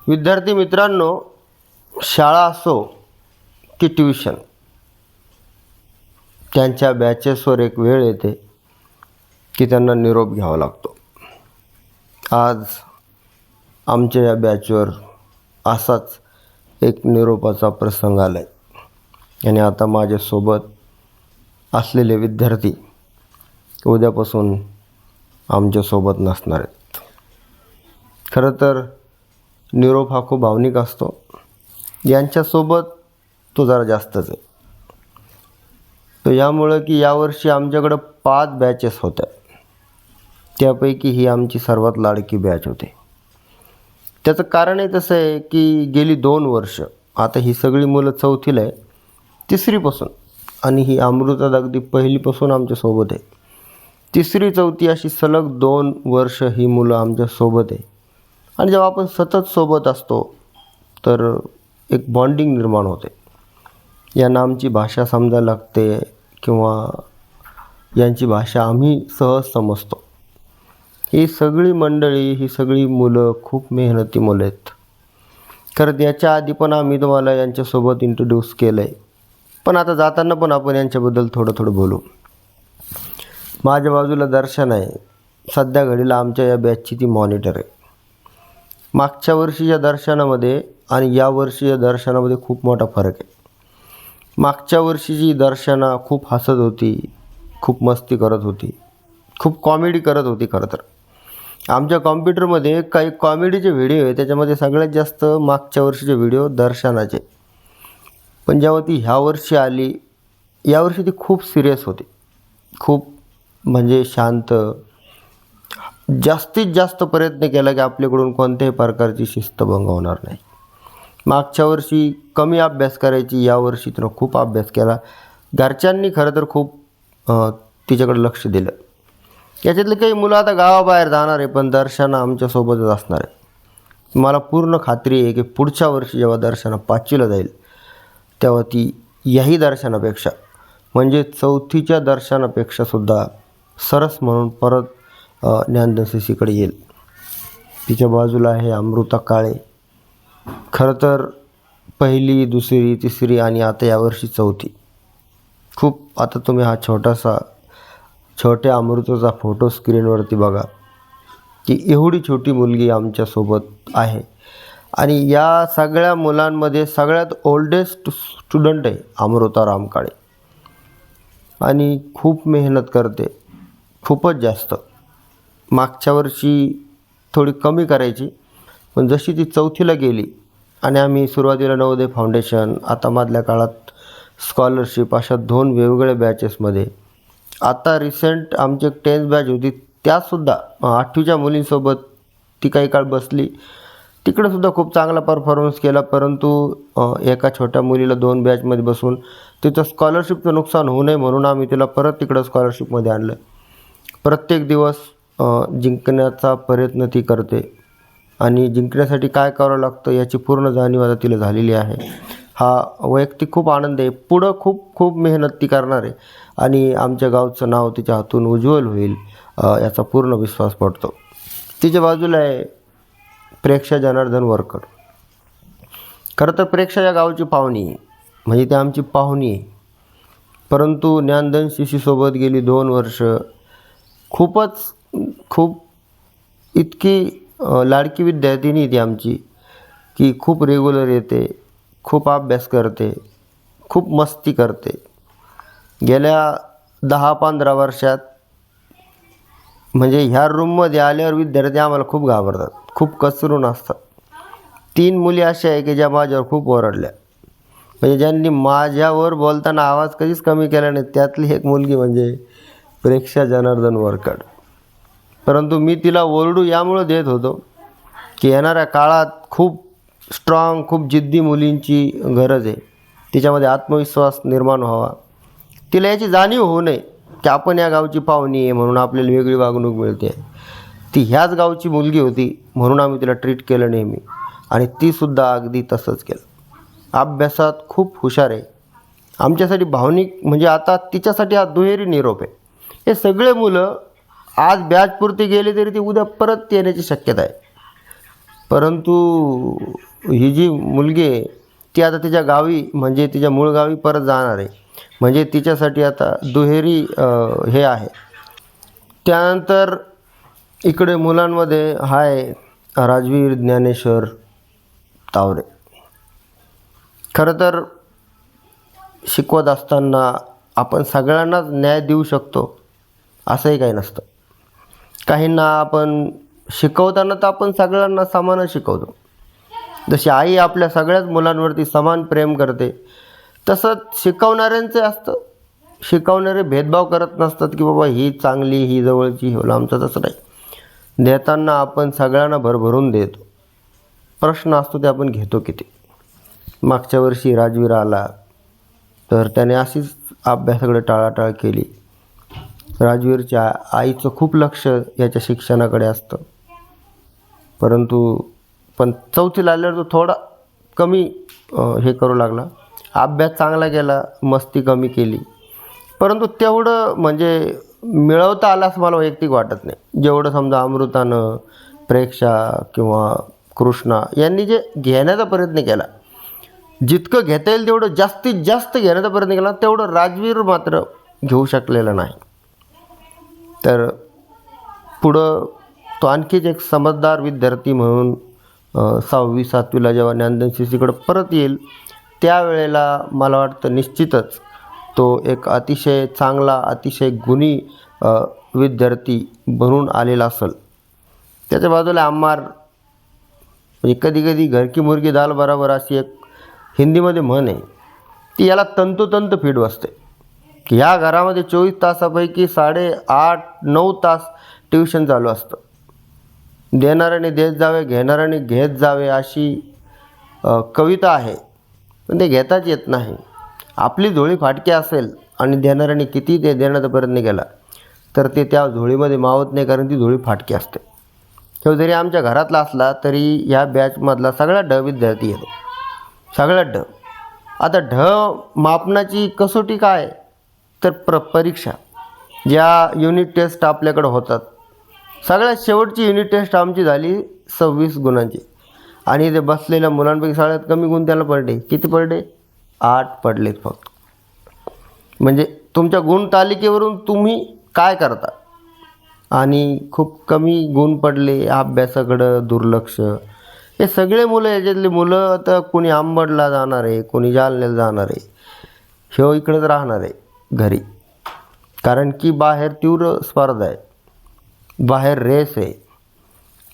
विद्यार्थी मित्रांनो, शाळा असो की ट्युशन, त्यांच्या बॅचेसवर एक वेळ येते की त्यांना निरोप घ्यावा लागतो. आज आमच्या या बॅचवर असाच एक निरोपाचा प्रसंग आला आहे आणि आता माझ्यासोबत असलेले विद्यार्थी उद्यापासून आमच्यासोबत नसणार आहेत. खरं तर निरोप हा खूप भावनिक असतो. यांच्यासोबत तो जरा जास्तच आहे. तर यामुळं की यावर्षी आमच्याकडं 5 बॅचेस होत्या. त्यापैकी ही आमची सर्वात लाडकी बॅच होती. त्याचं कारणही तसं आहे की गेली 2 वर्ष आता ही सगळी मुलं 4थीला आहे, 3रीपासून, आणि ही अमृता अगदी पहिलीपासून आमच्यासोबत आहे. 3री 4थी अशी सलग 2 वर्ष ही मुलं आमच्यासोबत आहे. आणि जेव्हा आपण सतत सोबत असतो तर एक बॉन्डिंग निर्माण होते. यांना आमची भाषा समजायला लागते किंवा यांची भाषा आम्ही सहज समजतो. ही सगळी मंडळी, ही सगळी मुलं खूप मेहनती मुलं आहेत. खरं याच्या आधी पण आम्ही तुम्हाला यांच्यासोबत इंट्रोड्यूस केलं आहे, पण आता जाताना पण आपण यांच्याबद्दल थोडं बोलू. माझ्या बाजूला दर्शन आहे. सध्या घडीला आमच्या या बॅचची ती मॉनिटर आहे. मागच्या वर्षीच्या दर्शनामध्ये आणि या वर्षीच्या दर्शनामध्ये खूप मोठा फरक आहे. मागच्या वर्षीची दर्शना खूप हसत होती, खूप मस्ती करत होती, खूप कॉमेडी करत होती. खरं तर आमच्या कॉम्प्युटरमध्ये काही कॉमेडीचे व्हिडिओ आहे, त्याच्यामध्ये सगळ्यात जास्त मागच्या वर्षीचे व्हिडिओ दर्शनाचे. पण जेव्हा ती ह्या वर्षी आली, यावर्षी ती खूप सिरियस होती. खूप म्हणजे शांत, जास्तीत जास्त प्रयत्न केला की आपल्याकडून कोणत्याही प्रकारची शिस्तभंग होणार नाही. मागच्या वर्षी कमी अभ्यास करायची, यावर्षी तिनं खूप अभ्यास केला. घरच्यांनी खरं तर खूप तिच्याकडे लक्ष दिलं. याच्यातले काही मुलं आता गावाबाहेर जाणार आहे, पण दर्शना आमच्यासोबतच असणार आहे. मला पूर्ण खात्री आहे की पुढच्या वर्षी जेव्हा दर्शना 5वीला जाईल तेव्हा ती याही दर्शनापेक्षा म्हणजे 4थीच्या दर्शनापेक्षासुद्धा सरस म्हणून परत ज्ञानदान CCकडे येईल. तिच्या बाजूला आहे अमृता काळे. खरं तर 1ली, 2री, 3री आणि आता यावर्षी 4थी. खूप आता तुम्ही हा छोट्या अमृताचा फोटो स्क्रीनवरती बघा की एवढी छोटी मुलगी आमच्यासोबत आहे. आणि या सगळ्या मुलांमध्ये सगळ्यात ओल्डेस्ट स्टुडंट आहे अमृता रामकाळे. आणि खूप मेहनत करते, खूपच जास्त. मागच्या वर्षी थोडी कमी करायची, पण जशी ती 4थीला गेली आणि आम्ही सुरुवातीला नवोदय फाउंडेशन, आता मधल्या काळात स्कॉलरशिप, अशा 2 वेगवेगळ्या बॅचेसमध्ये, आता रिसेंट आमची 10th बॅच होती, त्यातसुद्धा 8वीच्या मुलींसोबत ती काही काळ बसली. तिकडंसुद्धा खूप चांगला परफॉर्मन्स केला. परंतु एका छोट्या मुलीला 2 बॅचमध्ये बसून तिचं स्कॉलरशिपचं नुकसान होऊ नये म्हणून आम्ही तिला परत तिकडं स्कॉलरशिपमध्ये आणलं. प्रत्येक दिवस जिंकण्याचा प्रयत्न ती करते आणि जिंकण्यासाठी काय करावं लागतं याची पूर्ण जाणीव आता तिला झालेली आहे. हा वैयक्तिक खूप आनंद आहे. पुढं खूप मेहनत ती करणार आहे आणि आमच्या गावचं नाव तिच्या हातून उज्ज्वल होईल याचा पूर्ण विश्वास पडतो. तिच्या बाजूला आहे प्रेक्षा जनार्दन वरकड. खरं तर प्रेक्षा या गावची पाहुणी आहे, म्हणजे ती आमची पाहुणी आहे. परंतु ज्ञानदान CCसोबत गेली 2 वर्ष खूप इतकी लाडकी विद्यार्थिनी ती आमची की खूप रेग्युलर येते, खूप अभ्यास करते, खूप मस्ती करते. गेल्या 10-15 वर्षात म्हणजे ह्या रूममध्ये आल्यावर विद्यार्थी आम्हाला खूप घाबरतात, खूप कचरून असतात. 3 मुली अशा आहे की ज्या माझ्यावर खूप ओरडल्या, म्हणजे ज्यांनी माझ्यावर बोलताना आवाज कधीच कमी केला नाही. त्यातली एक मुलगी म्हणजे प्रेक्षा जनार्दन वरकड. परंतु मी तिला ओरडू यामुळं देत होतो की येणाऱ्या काळात खूप स्ट्रॉंग, खूप जिद्दी मुलींची गरज आहे. तिच्यामध्ये आत्मविश्वास निर्माण व्हावा. तिला याची जाणीव होऊ नये की आपण या गावची पाहुणी आहे म्हणून आपल्याला वेगळी वागणूक मिळते. ती ह्याच गावची मुलगी होती म्हणून आम्ही तिला ट्रीट केलं नेहमी, आणि तीसुद्धा अगदी तसंच केलं. अभ्यासात खूप हुशार आहे. आमच्यासाठी भावनिक म्हणजे आता तिच्यासाठी हा दुहेरी निरोप आहे. हे सगळे मुलं आज बॅचपुरती गेले तरी ती उद्या परत येण्याची शक्यता आहे. परंतु ही जी मुलगी आहे ती आता तिच्या गावी म्हणजे तिच्या मूळ गावी परत जाणार आहे, म्हणजे तिच्यासाठी आता दुहेरी हे आहे. त्यानंतर इकडे मुलांमध्ये आहे राजवीर ज्ञानेश्वर तावरे. खरं तर शिकवत असताना आपण सगळ्यांनाच न्याय देऊ शकतो असंही काही नसतं. काहींना आपण शिकवताना तर आपण सगळ्यांना समानच शिकवतो. जशी आई आपल्या सगळ्याच मुलांवरती समान प्रेम करते, तसंच शिकवणाऱ्यांचे असतं. शिकवणारे भेदभाव करत नसतात की बाबा ही चांगली, ही जवळची, ही लांबचं. तसं नाही. देताना आपण सगळ्यांना भरभरून देतो. प्रश्न असतो ते आपण घेतो किती. मागच्या वर्षी राजवीर आला तर त्याने अशीच अभ्यासाकडे टाळाटाळ केली. राजवीरच्या आईचं खूप लक्ष याच्या शिक्षणाकडे असतं, परंतु पण चौथीला आल्यावर तो थोडा कमी हे करू लागला. अभ्यास चांगला केला, मस्ती कमी केली, परंतु तेवढं म्हणजे मिळवता आलं असं मला वैयक्तिक वाटत नाही. जेवढं समजा अमृतानं, प्रेक्षा किंवा कृष्णा यांनी जे घेण्याचा प्रयत्न केला, जितकं घेता येईल तेवढं जास्तीत जास्त घेण्याचा प्रयत्न केला, तेवढं राजवीर मात्र घेऊ शकलेलं नाही. तर पुढं तो आणखीच एक समजदार विद्यार्थी म्हणून 6वी 7वीला जेव्हा ज्ञानदान शिशीकडे परत येईल, त्यावेळेला मला वाटतं निश्चितच तो एक अतिशय चांगला, अतिशय गुणी विद्यार्थी बनून आलेला असेल. त्याच्या बाजूला आम्हार म्हणजे कधी कधी घर की मुर्गी दाल बराबर अशी एक हिंदीमध्ये म्हण आहे, ती याला तंतोतंत फिट बसते की ह्या घरामध्ये 24 तासापैकी 8.5-9 तास ट्युशन चालू असतं. देणाऱ्याने देत जावे, घेणाऱ्याने घेत जावे अशी कविता आहे, पण ते घेताच येत नाही. आपली झोळी फाटकी असेल आणि देणाऱ्याने किती ते देण्याचा प्रयत्न केला तर ते त्या झोळीमध्ये मावत नाही, कारण ती झोळी फाटकी असते. तो जरी आमच्या घरातला असला तरी ह्या बॅचमधला सगळ्यात ढ विद्यार्थी येतो, सगळ्यात ढ. आता ढ मापनाची कसोटी काय तर परीक्षा, ज्या युनिट टेस्ट आपल्याकडे होतात, सगळ्यात शेवटची युनिट टेस्ट आमची झाली 26 गुणांची, आणि ते बसलेल्या मुलांपैकी सगळ्यात कमी गुण त्याला पडले. किती पडले? 8 पडलेत फक्त. म्हणजे तुमच्या गुण तालिकेवरून तुम्ही काय करता, आणि खूप कमी गुण पडले, अभ्यासाकडं दुर्लक्ष. हे सगळे मुलं, याच्यातले मुलं आता कोणी आंबडला जाणार आहे, कोणी जालन्याला जाणार आहे, ह्यो इकडंच राहणार आहे घरी, कारण की बाहेर तीव्र स्पर्धा आहे, बाहेर रेस आहे.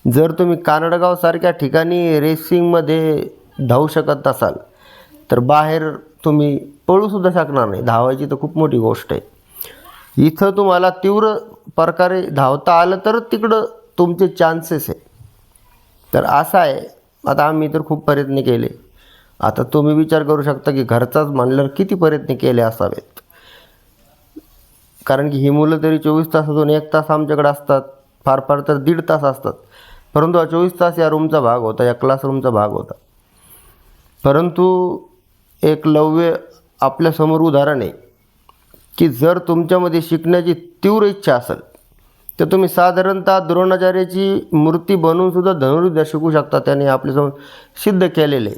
जर तुम्ही कानडगावसारख्या ठिकाणी रेसिंगमध्ये धावू शकत नसाल तर बाहेर तुम्ही पळूसुद्धा शकणार नाही. धावायची तर खूप मोठी गोष्ट आहे. इथं तुम्हाला तीव्र प्रकारे धावता आलं तर तिकडं तुमचे चान्सेस आहे. तर असं आहे. आता आम्ही तर खूप प्रयत्न केले. आता तुम्ही विचार करू शकता की घरचाच म्हणल्यावर किती प्रयत्न केले असावेत, कारण की ही मुलं तरी 24 तासातून 1 तास आमच्याकडे असतात, फार फार तर 1.5 तास असतात, परंतु हा 24 तास या रूमचा भाग होता, या क्लासरूमचा भाग होता. परंतु एक लव्य आपल्यासमोर उदाहरण आहे की जर तुमच्यामध्ये शिकण्याची तीव्र इच्छा असेल तर तुम्ही साधारणतः द्रोणाचार्याची मूर्ती बनवूनसुद्धा धनुर्विद्या शिकू शकता. त्याने आपल्यासमोर सिद्ध केलेले.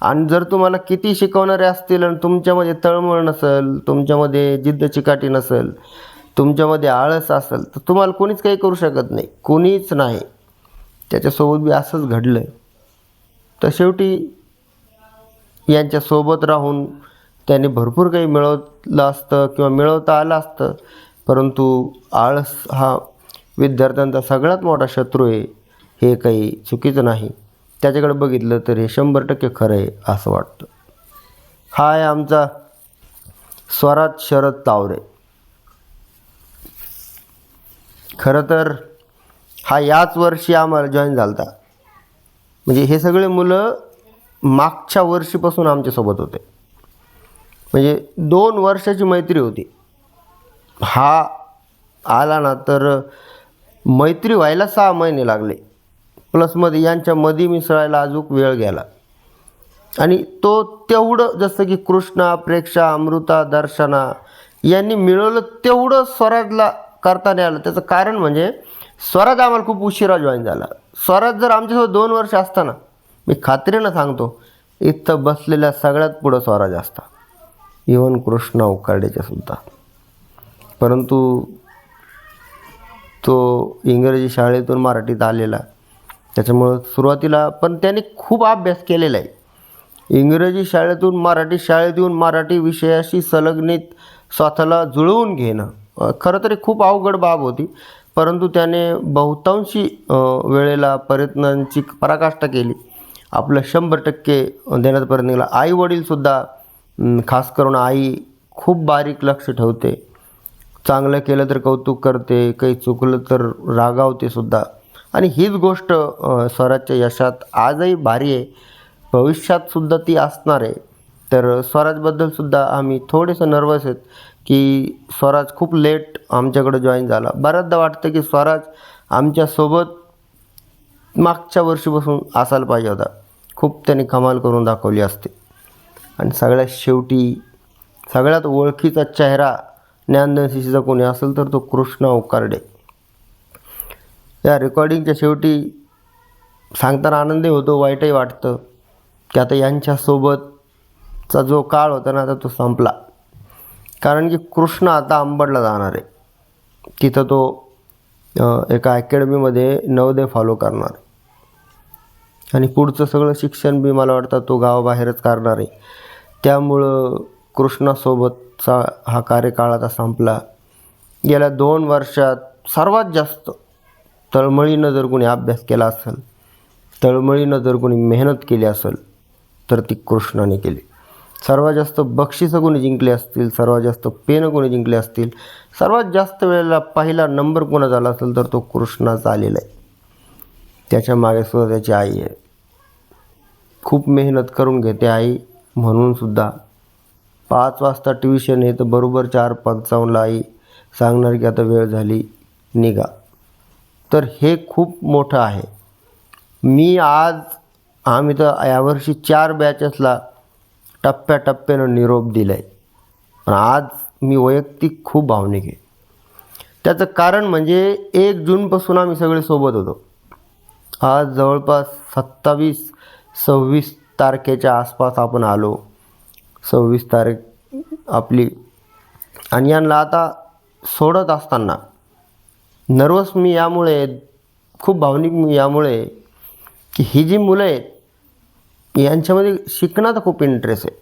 आणि जर तुम्हाला किती शिकवणारे असतील आणि तुमच्यामध्ये तळमळ नसेल, तुमच्यामध्ये जिद्द चिकाटी नसेल, तुमच्यामध्ये आळस असेल, तर तुम्हाला कोणीच काही करू शकत नाही, कोणीच नाही. त्याच्यासोबत बी असंच घडलं आहे. तर शेवटी यांच्यासोबत राहून त्याने भरपूर काही मिळवलं असतं किंवा मिळवता आलं असतं, परंतु आळस हा विद्यार्थ्यांचा सगळ्यात मोठा शत्रू आहे, हे काही चुकीचं नाही. त्याच्याकडे बघितलं तर हे 100% खरं आहे असं वाटतं. हा आहे आमचा स्वराज शरद तावरे. खरं तर हा याच वर्षी आम्हाला जॉईन झाला होता. म्हणजे हे सगळे मुलं मागच्या वर्षीपासून आमच्यासोबत होते. म्हणजे 2 वर्षाची मैत्री होती. हा आला ना तर मैत्री व्हायला 6 महिने लागले, प्लसमध्ये यांच्यामध्ये मिसळायला अजून वेळ गेला. आणि तो तेवढं जसं की कृष्णा, प्रेक्षा, अमृता, दर्शना यांनी मिळवलं तेवढं स्वराजला करता नाही आलं. त्याचं कारण म्हणजे स्वराज आम्हाला खूप उशिरा जॉईन झाला. स्वराज जर आमच्यासोबत 2 वर्ष असताना, मी खात्रीनं सांगतो इथं बसलेल्या सगळ्यात पुढं स्वराज असता, इवन कृष्णा उकाडेच्या सुद्धा. परंतु तो इंग्रजी शाळेतून मराठीत आलेला, त्याच्यामुळं सुरुवातीला पण त्याने खूप अभ्यास केलेला आहे. इंग्रजी शाळेतून मराठी शाळेत येऊन मराठी विषयाशी संलग्नित स्वतःला जुळवून घेणं खरं तरी खूप अवघड बाब होती. परंतु त्याने बहुतांशी वेळेला प्रयत्नांची पराकाष्ठा केली. आपलं 100% देण्याचा प्रयत्न केला. आई वडीलसुद्धा, खास करून आई खूप बारीक लक्ष ठेवते. चांगलं केलं तर कौतुक करते, काही चुकलं तर रागावते सुद्धा. आणि हीच गोष्ट स्वराजच्या यशात आजही भारी आहे, भविष्यातसुद्धा ती असणार आहे. तर स्वराजबद्दलसुद्धा आम्ही थोडेसे नर्वस आहेत की स्वराज खूप लेट आमच्याकडे जॉईन झाला. बऱ्याचदा वाटतं की स्वराज आमच्यासोबत मागच्या वर्षीपासून असायला पाहिजे होता. खूप त्यांनी कमाल करून दाखवली असते. आणि सगळ्यात शेवटी सगळ्यात ओळखीचा चेहरा ज्ञानदान कोणी असेल तर तो कृष्णा उकाडे. या रेकॉर्डिंगच्या शेवटी सांगताना आनंदही होतो, वाईटही वाटतं की आता यांच्यासोबतचा जो काळ होता ना, आता तो संपला. कारण की कृष्ण आता अंबडला जाणार आहे. तिथं तो एका अकॅडमीमध्ये नवोदय फॉलो करणार आहे. आणि पुढचं सगळं शिक्षण बी मला वाटतं तो गावाबाहेरच करणार आहे. त्यामुळं कृष्णासोबतचा हा कार्यकाळ आता संपला. गेल्या 2 वर्षात सर्वात जास्त तळमळीनं जर कोणी अभ्यास केला असेल, तळमळीनं जर कोणी मेहनत केली असेल तर ती कृष्णाने केली. सर्वात जास्त बक्षिसं कोणी जिंकली असतील, सर्वात जास्त पेनं कोणी जिंकले असतील, सर्वात जास्त वेळेला पहिला नंबर कोणाचा आला असेल तर तो कृष्णाचा आलेला आहे. त्याच्या मागे सुद्धा त्याची आई आहे. खूप मेहनत करून घेते आई. म्हणूनसुद्धा 5 वाजता ट्युशन आहे तर बरोबर 4:55 आई सांगणार की आता वेळ झाली, निघा. तर हे खूप मोठं आहे. आम्ही तर यावर्षी 4 बॅचेसला टप्प्याटप्प्यानं निरोप दिला आहे. पण आज मी वैयक्तिक खूप भावनिक आहे. त्याचं कारण म्हणजे 1 जूनपासून आम्ही सगळे सोबत होतो. आज जवळपास 27-26 तारखेच्या आसपास आपण आलो. 26 तारीख आपली. आणि यांना आता सोडत असताना नर्वस मी यामुळे, खूप भावनिक मी यामुळे की ही जी मुलं आहेत यांच्यामध्ये शिकण्याचा खूप इंटरेस्ट आहे.